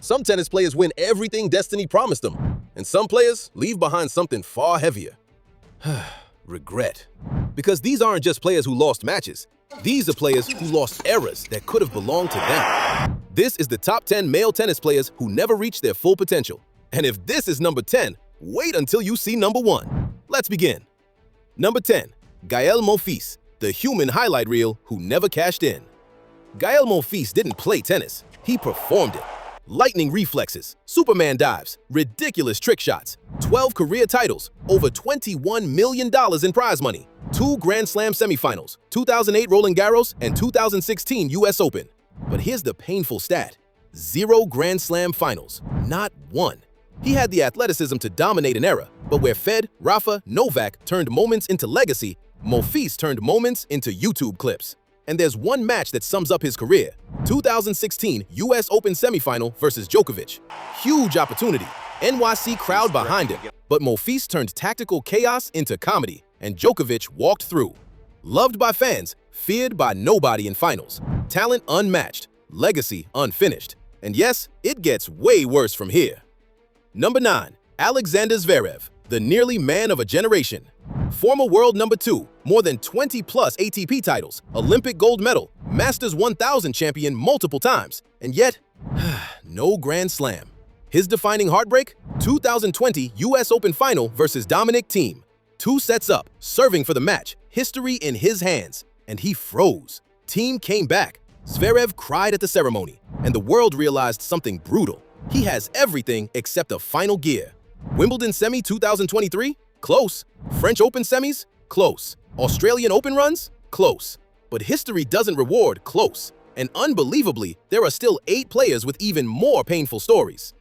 Some tennis players win everything destiny promised them, and some players leave behind something far heavier. Regret. Because these aren't just players who lost matches. These are players who lost eras that could have belonged to them. This is the top 10 male tennis players who never reached their full potential. And if this is number 10, wait until you see number 1. Let's begin. Number 10. Gaël Monfils, the human highlight reel who never cashed in. Gaël Monfils didn't play tennis, he performed it. Lightning reflexes, Superman dives, ridiculous trick shots, 12 career titles, over $21 million in prize money, 2 Grand Slam semifinals, 2008 Roland Garros and 2016 US Open. But here's the painful stat: 0 Grand Slam finals, not one. He had the athleticism to dominate an era, but where Fed, Rafa, Novak turned moments into legacy, Monfils turned moments into YouTube clips. And there's one match that sums up his career: 2016 US Open semifinal versus Djokovic. Huge opportunity, NYC crowd behind him, but Monfils turned tactical chaos into comedy, and Djokovic walked through. Loved by fans, feared by nobody in finals. Talent unmatched, legacy unfinished. And yes, it gets way worse from here. Number 9. Alexander Zverev, the nearly man of a generation. Former world number 2, more than 20-plus ATP titles, Olympic gold medal, Masters 1000 champion multiple times, and yet, no Grand Slam. His defining heartbreak? 2020 US Open final versus Dominic Thiem. 2 sets up, serving for the match, history in his hands, and he froze. Thiem came back. Zverev cried at the ceremony, and the world realized something brutal. He has everything except a final gear. Wimbledon semi 2023? Close. French Open semis? Close. Australian Open runs? Close. But history doesn't reward close. And unbelievably, there are still 8 players with even more painful stories.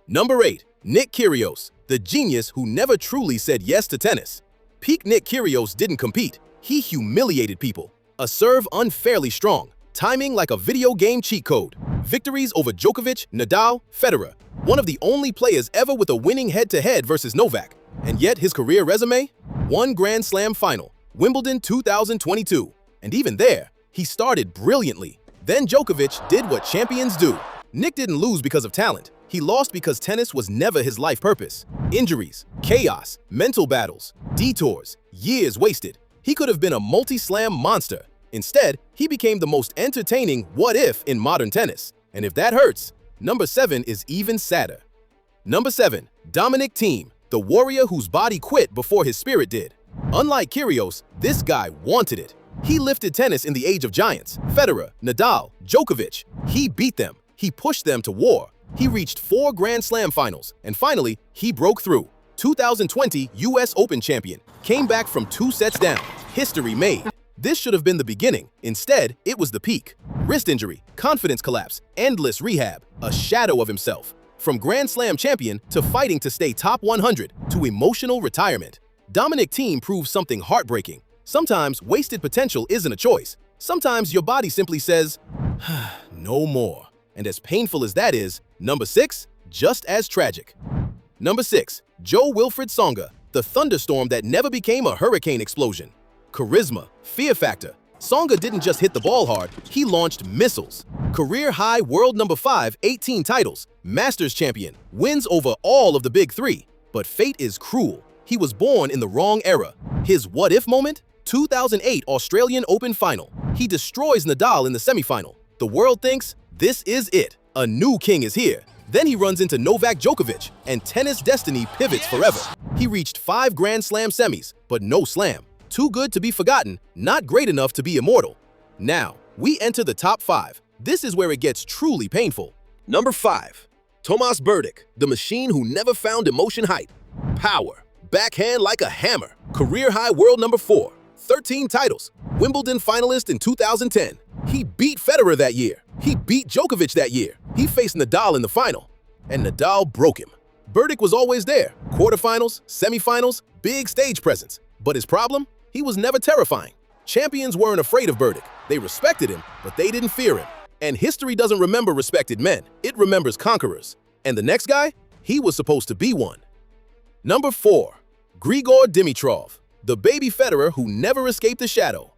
Number 8. Nick Kyrgios, the genius who never truly said yes to tennis. Peak Nick Kyrgios didn't compete. He humiliated people. A serve unfairly strong. Timing like a video game cheat code. Victories over Djokovic, Nadal, Federer. One of the only players ever with a winning head-to-head versus Novak. And yet his career resume? 1 Grand Slam final, Wimbledon 2022. And even there, he started brilliantly. Then Djokovic did what champions do. Nick didn't lose because of talent. He lost because tennis was never his life purpose. Injuries, chaos, mental battles, detours, years wasted. He could have been a multi-slam monster. Instead, he became the most entertaining what-if in modern tennis. And if that hurts, number 7 is even sadder. Number 7. Dominic Thiem, the warrior whose body quit before his spirit did. Unlike Kyrgios, this guy wanted it. He lifted tennis in the age of giants: Federer, Nadal, Djokovic. He beat them. He pushed them to war. He reached 4 Grand Slam finals, and finally, he broke through. 2020 US Open champion, came back from 2 sets down. History made. This should have been the beginning. Instead, it was the peak. Wrist injury, confidence collapse, endless rehab, a shadow of himself. From Grand Slam champion to fighting to stay top 100 to emotional retirement. Dominic Thiem proved something heartbreaking. Sometimes wasted potential isn't a choice. Sometimes your body simply says, no more. And as painful as that is, number 6, just as tragic. Number 6, Jo-Wilfred Tsonga, the thunderstorm that never became a hurricane explosion. Charisma, fear factor. Tsonga didn't just hit the ball hard, he launched missiles. Career high world number 5, 18 titles, Masters champion, wins over all of the big 3. But fate is cruel. He was born in the wrong era. His what-if moment? 2008 Australian Open final. He destroys Nadal in the semifinal. The world thinks, this is it. A new king is here. Then he runs into Novak Djokovic, and tennis destiny pivots forever. He reached 5 Grand Slam semis, but no slam. Too good to be forgotten, not great enough to be immortal. Now, we enter the top 5. This is where it gets truly painful. Number 5. Tomas Berdych, the machine who never found emotion height. Power. Backhand like a hammer. Career high world number 4. 13 titles. Wimbledon finalist in 2010. He beat Federer that year. He beat Djokovic that year. He faced Nadal in the final. And Nadal broke him. Berdych was always there. Quarterfinals, semifinals, big stage presence. But his problem? He was never terrifying. Champions weren't afraid of Berdych. They respected him, but they didn't fear him. And history doesn't remember respected men. It remembers conquerors. And the next guy? He was supposed to be one. Number 4. Grigor Dimitrov, the baby Federer who never escaped the shadow.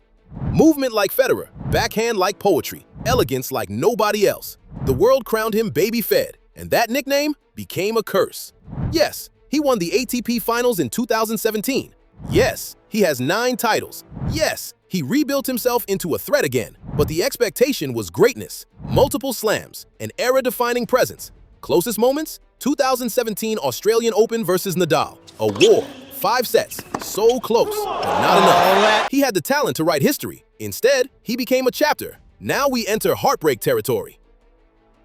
Movement like Federer, backhand like poetry, elegance like nobody else. The world crowned him baby Fed, And that nickname became a curse. Yes, he won the ATP Finals in 2017. Yes, he has 9 titles. Yes, he rebuilt himself into a threat again. But the expectation was greatness, multiple slams, an era-defining presence. Closest moments? 2017 Australian Open versus Nadal. A war, 5 sets, so close, but not enough. He had the talent to write history. Instead, he became a chapter. Now we enter heartbreak territory.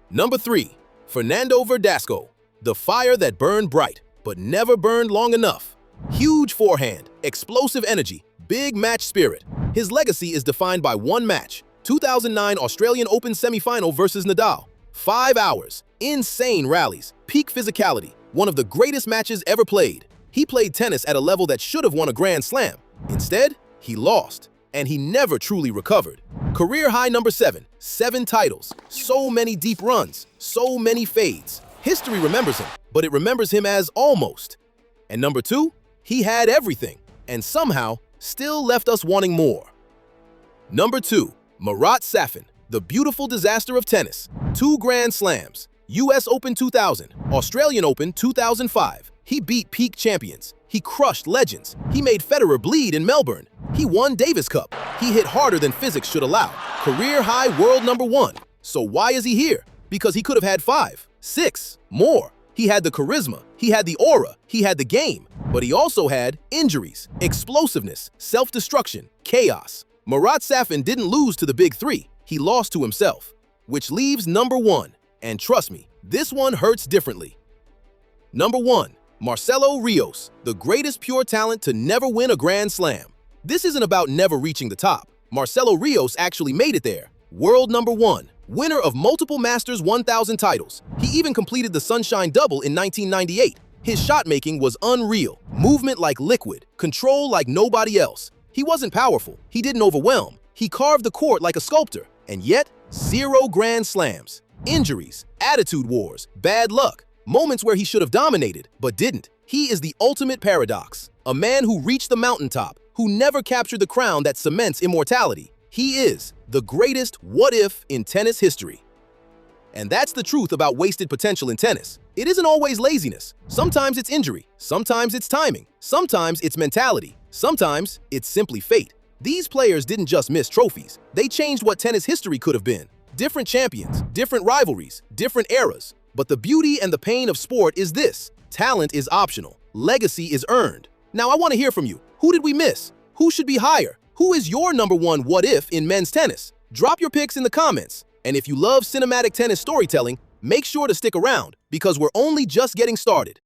Number 3, Fernando Verdasco. The fire that burned bright, but never burned long enough. Huge forehand, explosive energy, big match spirit. His legacy is defined by one match, 2009 Australian Open semifinal versus Nadal. 5 hours, insane rallies, peak physicality, one of the greatest matches ever played. He played tennis at a level that should have won a Grand Slam. Instead, he lost, and he never truly recovered. Career high number 7, 7 titles, so many deep runs, so many fades. History remembers him, but it remembers him as almost. And number 2, he had everything, and somehow still left us wanting more. Number 2, Marat Safin, the beautiful disaster of tennis. 2 Grand Slams, US Open 2000, Australian Open 2005. He beat peak champions. He crushed legends. He made Federer bleed in Melbourne. He won Davis Cup. He hit harder than physics should allow. Career high world number 1. So why is he here? Because he could have had 5, 6, more. He had the charisma, he had the aura, he had the game, but he also had injuries, explosiveness, self-destruction, chaos. Marat Safin didn't lose to the big 3, he lost to himself. Which leaves number 1, and trust me, this one hurts differently. Number 1, Marcelo Rios, the greatest pure talent to never win a Grand Slam. This isn't about never reaching the top. Marcelo Rios actually made it there. World number 1, winner of multiple Masters 1000 titles. He even completed the Sunshine Double in 1998. His shot-making was unreal, movement like liquid, control like nobody else. He wasn't powerful, he didn't overwhelm, he carved the court like a sculptor, and yet, 0 Grand Slams. Injuries, attitude wars, bad luck, moments where he should have dominated, but didn't. He is the ultimate paradox, a man who reached the mountaintop, who never captured the crown that cements immortality. He is the greatest what-if in tennis history. And that's the truth about wasted potential in tennis. It isn't always laziness. Sometimes it's injury. Sometimes it's timing. Sometimes it's mentality. Sometimes it's simply fate. These players didn't just miss trophies. They changed what tennis history could have been. Different champions, different rivalries, different eras. But the beauty and the pain of sport is this: talent is optional. Legacy is earned. Now I want to hear from you. Who did we miss? Who should be higher? Who is your number 1 what-if in men's tennis? Drop your picks in the comments. And if you love cinematic tennis storytelling, make sure to stick around because we're only just getting started.